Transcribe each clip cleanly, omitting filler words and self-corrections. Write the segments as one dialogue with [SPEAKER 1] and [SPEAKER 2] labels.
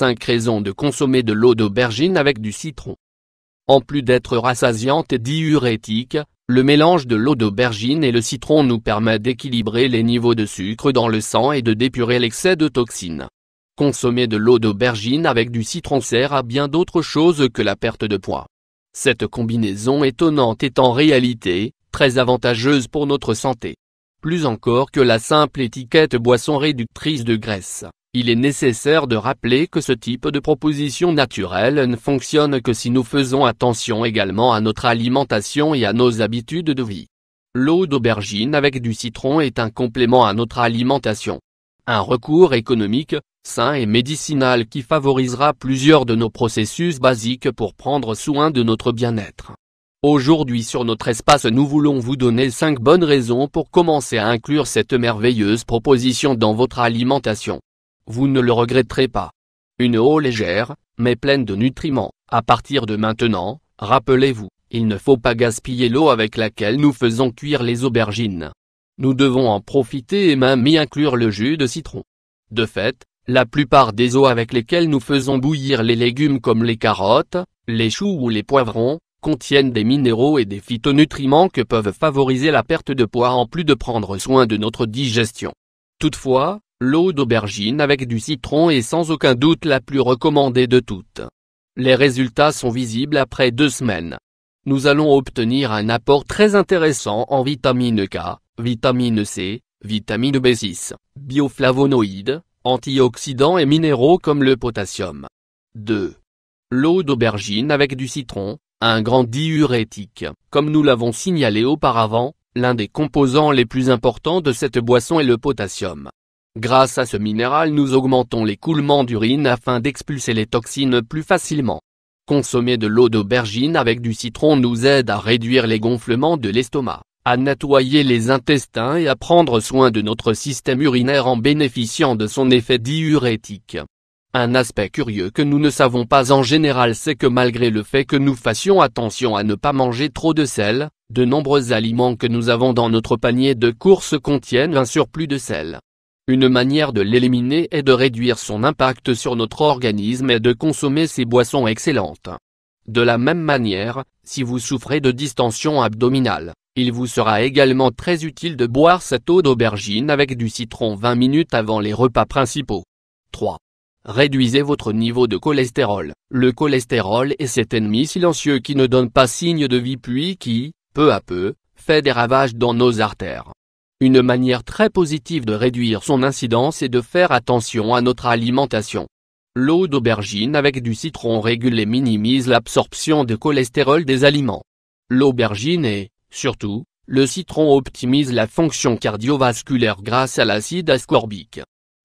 [SPEAKER 1] 5 raisons de consommer de l'eau d'aubergine avec du citron. En plus d'être rassasiante et diurétique, le mélange de l'eau d'aubergine et le citron nous permet d'équilibrer les niveaux de sucre dans le sang et de d'épurer l'excès de toxines. Consommer de l'eau d'aubergine avec du citron sert à bien d'autres choses que la perte de poids. Cette combinaison étonnante est en réalité très avantageuse pour notre santé. Plus encore que la simple étiquette boisson réductrice de graisse, il est nécessaire de rappeler que ce type de proposition naturelle ne fonctionne que si nous faisons attention également à notre alimentation et à nos habitudes de vie. L'eau d'aubergine avec du citron est un complément à notre alimentation. Un recours économique, sain et médicinal qui favorisera plusieurs de nos processus basiques pour prendre soin de notre bien-être. Aujourd'hui sur notre espace nous voulons vous donner 5 bonnes raisons pour commencer à inclure cette merveilleuse proposition dans votre alimentation. Vous ne le regretterez pas. Une eau légère, mais pleine de nutriments. À partir de maintenant, rappelez-vous, il ne faut pas gaspiller l'eau avec laquelle nous faisons cuire les aubergines. Nous devons en profiter et même y inclure le jus de citron. De fait, la plupart des eaux avec lesquelles nous faisons bouillir les légumes comme les carottes, les choux ou les poivrons, contiennent des minéraux et des phytonutriments que peuvent favoriser la perte de poids en plus de prendre soin de notre digestion. Toutefois, l'eau d'aubergine avec du citron est sans aucun doute la plus recommandée de toutes. Les résultats sont visibles après 2 semaines. Nous allons obtenir un apport très intéressant en vitamine K, vitamine C, vitamine B6, bioflavonoïdes, antioxydants et minéraux comme le potassium. 2. L'eau d'aubergine avec du citron, un grand diurétique. Comme nous l'avons signalé auparavant, l'un des composants les plus importants de cette boisson est le potassium. Grâce à ce minéral nous augmentons l'écoulement d'urine afin d'expulser les toxines plus facilement. Consommer de l'eau d'aubergine avec du citron nous aide à réduire les gonflements de l'estomac, à nettoyer les intestins et à prendre soin de notre système urinaire en bénéficiant de son effet diurétique. Un aspect curieux que nous ne savons pas en général c'est que malgré le fait que nous fassions attention à ne pas manger trop de sel, de nombreux aliments que nous avons dans notre panier de courses contiennent un surplus de sel. Une manière de l'éliminer est de réduire son impact sur notre organisme et de consommer ces boissons excellentes. De la même manière, si vous souffrez de distension abdominale, il vous sera également très utile de boire cette eau d'aubergine avec du citron 20 minutes avant les repas principaux. 3. Réduisez votre niveau de cholestérol. Le cholestérol est cet ennemi silencieux qui ne donne pas signe de vie puis qui, peu à peu, fait des ravages dans nos artères. Une manière très positive de réduire son incidence est de faire attention à notre alimentation. L'eau d'aubergine avec du citron régule et minimise l'absorption de cholestérol des aliments. L'aubergine et, surtout, le citron optimisent la fonction cardiovasculaire grâce à l'acide ascorbique.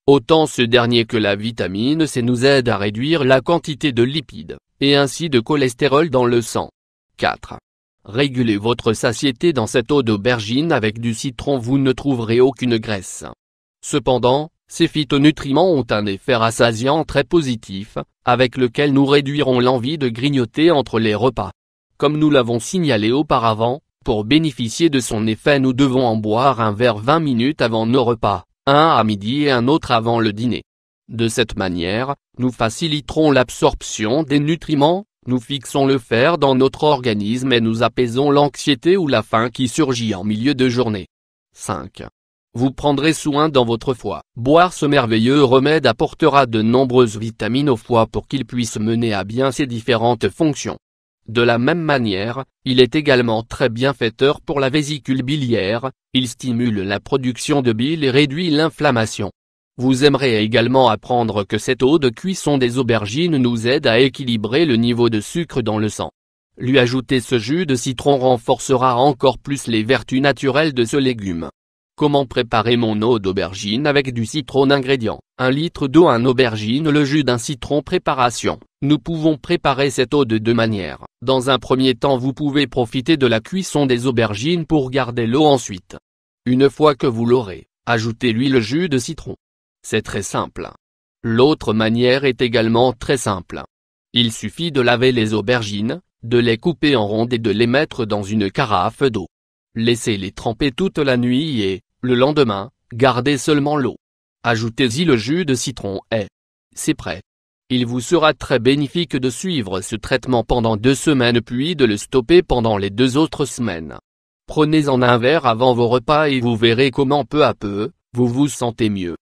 [SPEAKER 1] Autant ce dernier que la vitamine C nous aide à réduire la quantité de lipides, et ainsi de cholestérol dans le sang. 4. Régulez votre satiété dans cette eau d'aubergine avec du citron vous ne trouverez aucune graisse. Cependant, ces phytonutriments ont un effet rassasiant très positif, avec lequel nous réduirons l'envie de grignoter entre les repas. Comme nous l'avons signalé auparavant, pour bénéficier de son effet nous devons en boire un verre 20 minutes avant nos repas, un à midi et un autre avant le dîner. De cette manière, nous faciliterons l'absorption des nutriments, nous fixons le fer dans notre organisme et nous apaisons l'anxiété ou la faim qui surgit en milieu de journée. 5. Vous prendrez soin dans votre foie. Boire ce merveilleux remède apportera de nombreuses vitamines au foie pour qu'il puisse mener à bien ses différentes fonctions. De la même manière, il est également très bienfaiteur pour la vésicule biliaire, il stimule la production de bile et réduit l'inflammation. Vous aimerez également apprendre que cette eau de cuisson des aubergines nous aide à équilibrer le niveau de sucre dans le sang. Lui ajouter ce jus de citron renforcera encore plus les vertus naturelles de ce légume. Comment préparer mon eau d'aubergine avec du citron? Ingrédients: 1 litre d'eau, 1 aubergine, le jus d'un citron. Préparation: nous pouvons préparer cette eau de 2 manières. Dans un premier temps vous pouvez profiter de la cuisson des aubergines pour garder l'eau ensuite. Une fois que vous l'aurez, ajoutez-lui le jus de citron. C'est très simple. L'autre manière est également très simple. Il suffit de laver les aubergines, de les couper en rondes et de les mettre dans une carafe d'eau. Laissez-les tremper toute la nuit et, le lendemain, gardez seulement l'eau. Ajoutez-y le jus de citron et c'est prêt. Il vous sera très bénéfique de suivre ce traitement pendant 2 semaines puis de le stopper pendant les 2 autres semaines. Prenez-en un verre avant vos repas et vous verrez comment peu à peu, vous vous sentez mieux.